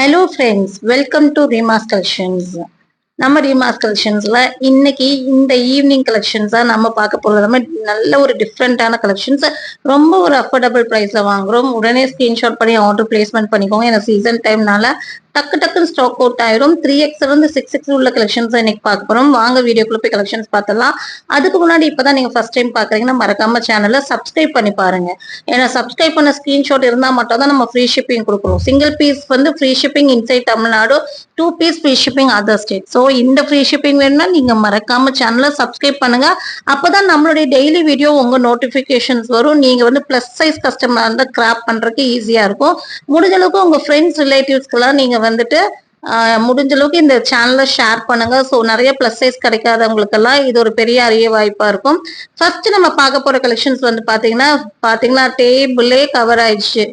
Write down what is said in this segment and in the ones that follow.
Hello friends, welcome to Reemas collections. நம்ம ரீமாஸ் கலெக்ஷன்ஸ்ல இன்னைக்கு இந்த ஈவினிங் கலெக்ஷன்ஸா நம்ம பார்க்க போறது நம்ம நல்ல ஒரு டிஃப்ரெண்டான கலெக்ஷன்ஸ், ரொம்ப ஒரு அஃபோர்டபுள் ப்ரைஸ்ல வாங்குறோம். உடனே ஸ்கிரீன்ஷாட் பண்ணி ஆர்டர் பிளேஸ்மெண்ட் பண்ணிக்கோங்க. ஏன்னா சீசன் டைம்னால டக்குன்னு ஸ்டாக் அவுட் ஆயிரும். 3X இருந்து 6X உள்ள கலெக்ஷன்ஸ் இன்னைக்கு பார்க்க போறோம். வாங்க வீடியோக்குள்ள போய் கலெக்ஷன்ஸ் பார்த்தலாம். அதுக்கு முன்னாடி இப்பதான் நீங்க ஃபர்ஸ்ட் டைம் பாக்குறீங்கன்னா மறக்காம சேனலை சப்ஸ்கிரைப் பண்ணி பாருங்க. ஏன்னா சப்ஸ்கிரைப் பண்ண ஸ்கிரீன்ஷாட் இருந்தா மட்டும் தான் நம்ம ஃப்ரீ ஷிப்பிங் கொடுக்குறோம். சிங்கிள் பீஸ் வந்து free shipping inside Tamil Nadu, 2 piece free shipping other state. So இந்த ஃப்ரீ ஷிப்பிங் வேணும்னா நீங்க மறக்காம சேனலை சப்ஸ்கிரைப் பண்ணுங்க. அப்பதான் நம்மளுடைய டெய்லி வீடியோ உங்க நோட்டிபிகேஷன்ஸ் வரும். நீங்க வந்து பிளஸ் சைஸ் கஸ்டமர் இருந்தா கிராப் பண்றதுக்கு ஈஸியா இருக்கும். முடிஞ்ச அளவுக்கு உங்க ஃப்ரெண்ட்ஸ் ரிலேட்டிவ்ஸ்க்கெல்லாம் நீங்க வந்துட்டு முடிஞ்ச அளவுக்கு இந்த சேனலை ஷேர் பண்ணுங்க. ஸோ நிறைய பிளஸ் சைஸ் கிடைக்காதவங்களுக்கெல்லாம் இது ஒரு பெரிய அரிய வாய்ப்பா இருக்கும். ஃபர்ஸ்ட் நம்ம பார்க்க போற கலெக்ஷன்ஸ் வந்து பாத்தீங்கன்னா டேபிளே கவர் ஆயிடுச்சு.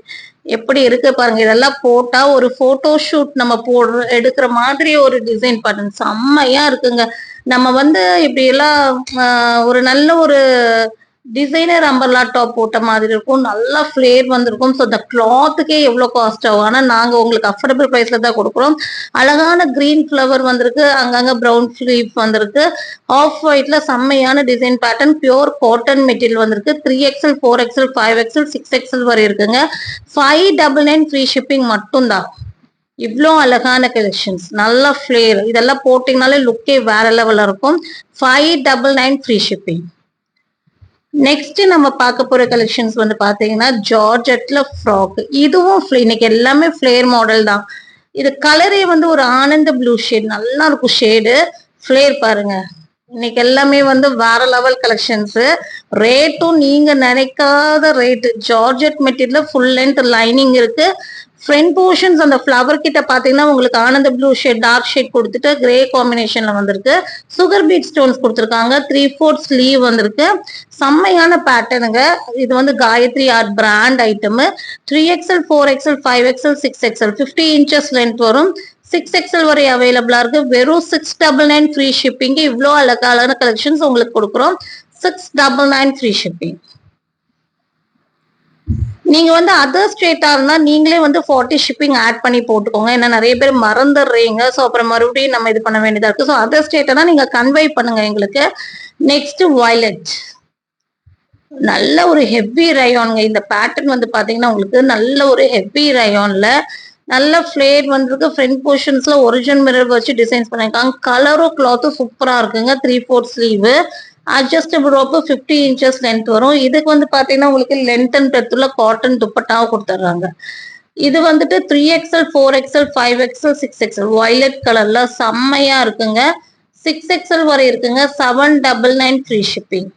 எப்படி இருக்கு பாருங்க. இதெல்லாம் போட்டா ஒரு போட்டோ ஷூட் நம்ம எடுக்கிற மாதிரி ஒரு டிசைன் பேட்டர்ன் செம்மையா இருக்குங்க. நம்ம வந்து இப்படி எல்லாம் ஒரு நல்ல ஒரு டிசைனர் அம்பர்லா டாப் போட்ட மாதிரி இருக்கும். நல்லா ஃபிளேர் வந்திருக்கும். ஸோ இந்த கிளாத்துக்கே எவ்வளோ காஸ்ட் ஆகும். ஆனால் நாங்கள் உங்களுக்கு அஃபோர்டபுள் ப்ரைஸ்ல தான் கொடுக்குறோம். அழகான கிரீன் ஃப்ளவர் வந்திருக்கு, அங்கங்க ப்ரௌன் ஸ்லீவ் வந்திருக்கு. ஆஃப் ஒயிட்ல செம்மையான design pattern, pure cotton material வந்திருக்கு. 3XL 4XL 5XL 6XL வரை இருக்குங்க. 599 ஃப்ரீ ஷிப்பிங் மட்டும்தான். இவ்வளோ அழகான கலெக்ஷன்ஸ், நல்ல ஃபிளேர், இதெல்லாம் போட்டிங்கனாலே லுக்கே வேற லெவலில் இருக்கும். 599 ஃப்ரீ ஷிப்பிங். நெக்ஸ்ட் நம்ம பார்க்க போற கலெக்ஷன்ஸ் வந்து பாத்தீங்கன்னா ஜார்ஜெட்ல ஃப்ராக். இதுவும் இன்னைக்கு எல்லாமே ஃபிளேர் மாடல் தான். இது கலரே வந்து ஒரு ஆனந்த ப்ளூ ஷேட், நல்லா இருக்கும் ஷேடு. ஃபிளேர் பாருங்க. இன்னைக்கு எல்லாமே வந்து வேற லெவல் கலெக்ஷன்ஸ். ரேட்டும் நீங்க நினைக்காத rate. Georgette material full length lining இருக்கு. ஃப்ரண்ட் போர்ஷன்ஸ் அந்த ஃப்ளவர் கிட்ட பாத்தீங்கன்னா உங்களுக்கு ஆனந்த ப்ளூ ஷேட், டார்க் ஷேட் கொடுத்துட்டு கிரே காம்பினேஷன்ல வந்திருக்கு. சுகர் பீட் ஸ்டோன்ஸ் கொடுத்துருக்காங்க. 3/4 ஸ்லீவ் வந்திருக்கு. செம்மையான பேட்டர்னுங்க. இது வந்து Gayathri art brand item. 3XL 4XL 5XL 6XL 50 inches length வரும். 6XL வரை அவைலபிளா இருக்கு. வெறும் 699 ஃப்ரீ ஷிப்பிங். இவ்வளோ அழகான கலெக்ஷன்ஸ் உங்களுக்கு கொடுக்குறோம். 699 ஃப்ரீ ஷிப்பிங். நீங்க வந்து அதர் ஸ்டேட்டா இருந்தா நீங்களே வந்து 40 ஷிப்பிங் ஆட் பண்ணி போட்டுக்கோங்க. ஏன்னா நிறைய பேர் மறந்துடுறீங்க. ஸோ அப்புறம் மறுபடியும் நம்ம இது பண்ண வேண்டியதா இருக்கு. ஸோ அதர் ஸ்டேட்டா நீங்க கன்வே பண்ணுங்க எங்களுக்கு. நெக்ஸ்ட் வயலட், நல்ல ஒரு ஹெவி ரயான்ங்க. இந்த பேட்டர்ன் வந்து பாத்தீங்கன்னா உங்களுக்கு நல்ல ஒரு ஹெவி ரயான்ல நல்ல ஃபிளேர் வந்திருக்கு. ஃப்ரண்ட் போர்ஷன்ஸ்ல ஒரிஜினல் மிரர் வச்சு டிசைன்ஸ் பண்ணிருக்காங்க. கலரும் கிளாத்தும் சூப்பரா இருக்குங்க. 3/4 sleeve, adjustable rope, 50 inches length வரும். இதுக்கு வந்து பாத்தீங்கன்னா உங்களுக்கு லென்த் அண்ட் பிரெத் உள்ள காட்டன் துப்பட்டாவும் கொடுத்துட்றாங்க. இது வந்துட்டு 3XL 4XL 5XL 6XL violet கலர்ல செம்மையா இருக்குங்க. 6XL வரை இருக்குங்க. 799 ஃப்ரீ ஷிப்பிங்.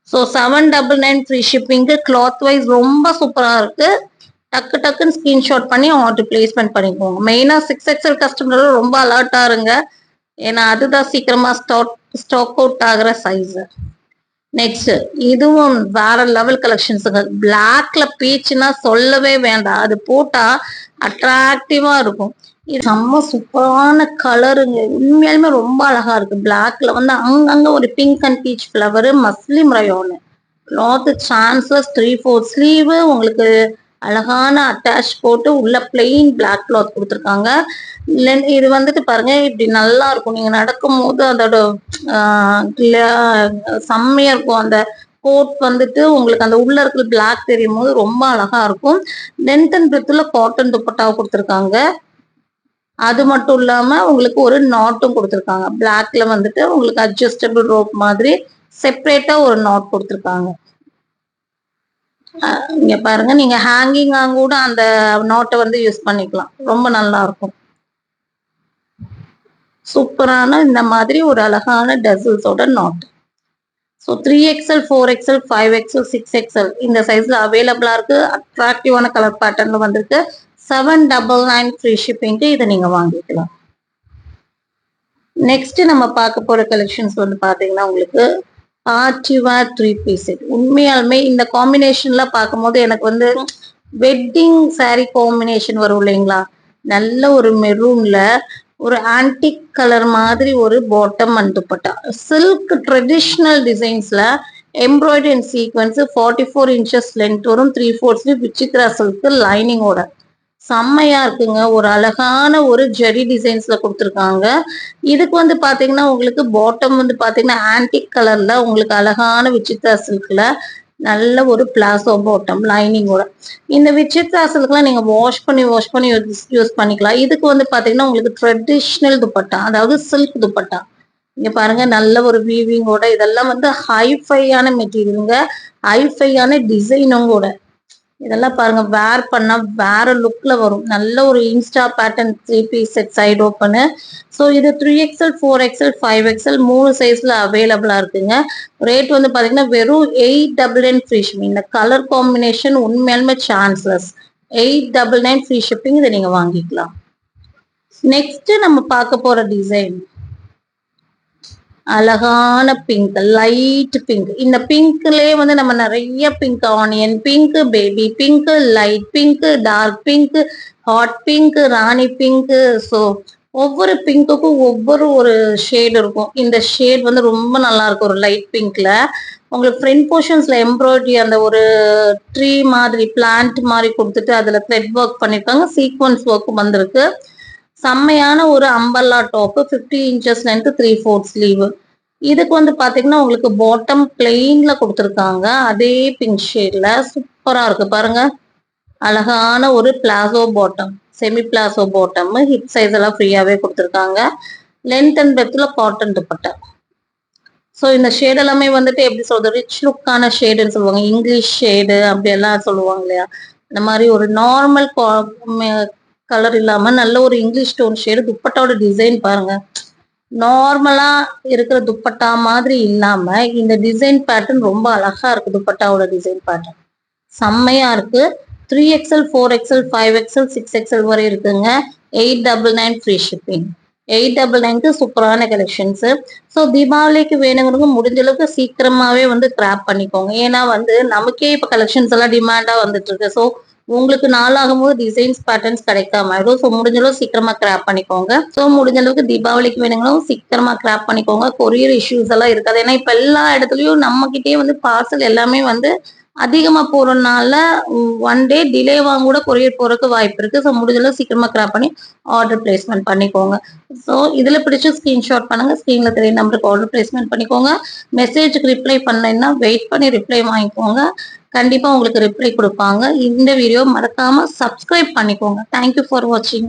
ஸோ 799 ஃப்ரீ ஷிப்பிங்கு. கிளாத் வைஸ் ரொம்ப சூப்பரா இருக்கு. டக்குன்னு ஸ்கிரீன்ஷாட் பண்ணி ஆர்டர் பிளேஸ்மெண்ட் பண்ணிக்கோங்க. மெயினா 6XL கஸ்டமர் ரொம்ப அலர்ட்டா இருங்க. ஏன்னா அதுதான் சீக்கிரமா ஸ்டாக் அவுட் ஆகிற சைஸ். நெக்ஸ்ட் இதுவும் வேற லெவல் கலெக்ஷன்ஸுங்க. பிளாக்ல பீச்சுன்னா சொல்லவே வேண்டாம். அது போட்டா அட்ராக்டிவா இருக்கும். இது செம்ம சூப்பரான கலருங்க. உண்மையாலுமே ரொம்ப அழகா இருக்கு. பிளாக்ல வந்து அங்கங்க ஒரு pink and peach flower, muslin ரயோனு. கிளாத் சான்ஸ்லஸ், 3/4 ஸ்லீவ். உங்களுக்கு அழகான அட்டாச் போட்டு உள்ள பிளெயின் பிளாக் கிளாத் கொடுத்துருக்காங்க. இது வந்துட்டு பாருங்க, இப்படி நல்லா இருக்கும். நீங்க நடக்கும் போது அதோட செம்மையா இருக்கும். அந்த கோட் வந்துட்டு உங்களுக்கு அந்த உள்ள இருக்கிற பிளாக் தெரியும் போது ரொம்ப அழகா இருக்கும். லென்த் அண்ட் பிரெத்ல காட்டன் துப்பட்டாவை கொடுத்துருக்காங்க. அது மட்டும் இல்லாம உங்களுக்கு ஒரு நாட்டும் கொடுத்துருக்காங்க. பிளாக்ல வந்துட்டு உங்களுக்கு அட்ஜஸ்டபிள் ரோப் மாதிரி செப்பரேட்டா ஒரு நாட் கொடுத்துருக்காங்க. இங்க பாருங்க, நீங்க ஹேங்கிங்கா கூட அந்த நாட்டை வந்து யூஸ் பண்ணிக்கலாம். ரொம்ப நல்லா இருக்கும். சூப்பரான இந்த மாதிரி ஒரு அழகான டசல்ஸோட not. So 3XL 4XL 5XL 6XL இந்த சைஸ்ல அவைலபிளா இருக்கு. அட்ராக்டிவான கலர் பேட்டர்ன்ல வந்திருக்கு. 799 ஃப்ரீ ஷிப்பிங்க்கு இதை நீங்க வாங்கிக்கலாம். நெக்ஸ்ட் நம்ம பார்க்க போற கலெக்ஷன்ஸ் வந்து பாத்தீங்கன்னா உங்களுக்கு பார்ட்டி வேர் 3 பீஸ் செட். உண்மையாலுமே இந்த காம்பினேஷன்ல பார்க்கும்போது எனக்கு வந்து வெட்டிங் சாரி காம்பினேஷன் வரும் இல்லைங்களா. நல்ல ஒரு மெரூன்ல ஒரு ஆன்டிக் கலர் மாதிரி ஒரு bottom and dupatta. Silk traditional டிசைன்ஸ்ல embroidery and sequins, 44 inches length வரும். 3/4 விசித்ரா சில்க் லைனிங்கோட செம்மையா இருக்குங்க. ஒரு அழகான ஒரு ஜெரி டிசைன்ஸ்ல குடுத்துருக்காங்க. இதுக்கு வந்து பாத்தீங்கன்னா, உங்களுக்கு பாட்டம் வந்து பாத்தீங்கன்னா, ஆன்டிக் கலர்ல உங்களுக்கு அழகான விசித்ரா சில்க்ல நல்ல ஒரு பிளாசோ பாட்டம் லைனிங்கோட. இந்த விசித்ரா சில்க்லாம் நீங்க வாஷ் பண்ணி யூஸ் பண்ணிக்கலாம். இதுக்கு வந்து பாத்தீங்கன்னா, உங்களுக்கு ட்ரெடிஷனல் துப்பட்டா, அதாவது சில்க் துப்பட்டா. இங்க பாருங்க நல்ல ஒரு வீவிங்கோட இதெல்லாம் வந்து ஹைஃபையான மெட்டீரியலுங்க. ஹைஃபையான டிசைனும் கூட. இதெல்லாம் பாருங்க வேர் பண்ணா வேற லுக்ல வரும். நல்ல ஒரு insta pattern 3 piece set side open. So இது 3XL, 4XL, 5XL 3 சைஸ்ல அவைலபிளா இருக்குங்க. ரேட் வந்து பாத்தீங்கன்னா வெறும் 899 ஃப்ரீ ஷிப்பிங். இந்த கலர் காம்பினேஷன் உண்மையாலுமே சான்ஸ்லெஸ். 899 free shipping. இதை நீங்க வாங்கிக்கலாம். நெக்ஸ்ட் நம்ம பார்க்க போற டிசைன் அழகான பிங்க், லைட் பிங்க். இந்த பிங்க்லயே வந்து நம்ம நிறைய pink, onion pink, baby pink, light pink, dark pink, hot pink, Rani pink. So ஒவ்வொரு பிங்க்குக்கும் ஒவ்வொரு ஒரு ஷேட் இருக்கும். இந்த ஷேட் வந்து ரொம்ப நல்லா இருக்கும். ஒரு லைட் பிங்க்ல உங்களுக்கு ஃப்ரண்ட் போர்ஷன்ஸ்ல எம்ப்ராய்டரி அந்த ஒரு ட்ரீ மாதிரி பிளான்ட் மாதிரி கொடுத்துட்டு அதுல த்ரெட் ஒர்க் பண்ணிருக்காங்க. சீக்வன்ஸ் ஒர்க் வந்திருக்கு. செம்மையான ஒரு umbrella top 50 inches length 3/4 sleeve. இதுக்கு வந்து பாத்தீங்கன்னா உங்களுக்கு பாட்டம் பிளெயின்ல கொடுத்துருக்காங்க. அதே பிங்க் ஷேட்ல சூப்பரா இருக்கு பாருங்க. அழகான ஒரு palazzo bottom, semi palazzo bottom. Hip size எல்லாம் ஃப்ரீயாவே கொடுத்துருக்காங்க. லென்த் அண்ட் பெர்த்ல காட்டன் துப்பட்டா. ஸோ இந்த ஷேட் எல்லாமே வந்துட்டு எப்படி சொல்றது, ரிச் லுக்கான ஷேடுன்னு சொல்லுவாங்க. இங்கிலீஷ் ஷேடு அப்படி எல்லாம் சொல்லுவாங்க இல்லையா, இந்த மாதிரி ஒரு நார்மல் கலர் இல்லாம நல்ல ஒரு இங்கிலீஷ் டோன் ஷேடு. துப்பட்டாவோட டிசைன் பாருங்க. நார்மலா இருக்கிற துப்பட்டா மாதிரி இல்லாம இந்த டிசைன் பேட்டர்ன் ரொம்ப அழகா இருக்கு. துப்பட்டாவோட டிசைன் பேட்டர்ன் செம்மையா இருக்கு. 3XL, 4XL, 5XL, 6XL வரை இருக்குங்க. 899 ஃப்ரீ ஷிப்பிங். 899க்கு சூப்பரான கலெக்ஷன்ஸ். ஸோ தீபாவளிக்கு வேணுங்கிறவங்க முடிஞ்ச அளவுக்கு சீக்கிரமாவே வந்து கிராப் பண்ணிக்கோங்க. ஏன்னா வந்து நமக்கே இப்ப கலெக்ஷன்ஸ் எல்லாம் டிமாண்டா வந்துட்டு இருக்கு. ஸோ உங்களுக்கு நாளாகும் போது டிசைன்ஸ் பேட்டர்ன்ஸ் கிடைக்காம ஆயிடும். ஸோ முடிஞ்ச அளவு சீக்கிரமா கிராப் பண்ணிக்கோங்க. ஸோ முடிஞ்ச அளவுக்கு தீபாவளிக்கு வேணுங்களும் சீக்கிரமா கிராப் பண்ணிக்கோங்க. கொரியர் இஷ்யூஸ் எல்லாம் இருக்காது. ஏன்னா இப்ப எல்லா இடத்துலயும் நம்ம கிட்டே வந்து பார்சல் எல்லாமே வந்து அதிகமா போறதுனால ஒன் டே டிலேவாங்க கூட கொரியர் போறதுக்கு வாய்ப்பு இருக்கு. ஸோ முடிஞ்ச அளவு சீக்கிரமா கிராப் பண்ணி ஆர்டர் பிளேஸ்மெண்ட் பண்ணிக்கோங்க. ஸோ இதுல பிடிச்ச ஸ்கிரீன்ஷாட் பண்ணுங்க. ஸ்கிரீன்ல தெரிய நம்பருக்கு ஆர்டர் பிளேஸ்மெண்ட் பண்ணிக்கோங்க. மெசேஜுக்கு ரிப்ளை பண்ணலைன்னா வெயிட் பண்ணி ரிப்ளை வாங்கிக்கோங்க. கண்டிப்பா உங்களுக்கு ரிப்ளை கொடுப்பாங்க. இந்த வீடியோ மறக்காம சப்ஸ்கிரைப் பண்ணிக்கோங்க. தேங்க்யூ ஃபார் வாட்சிங்.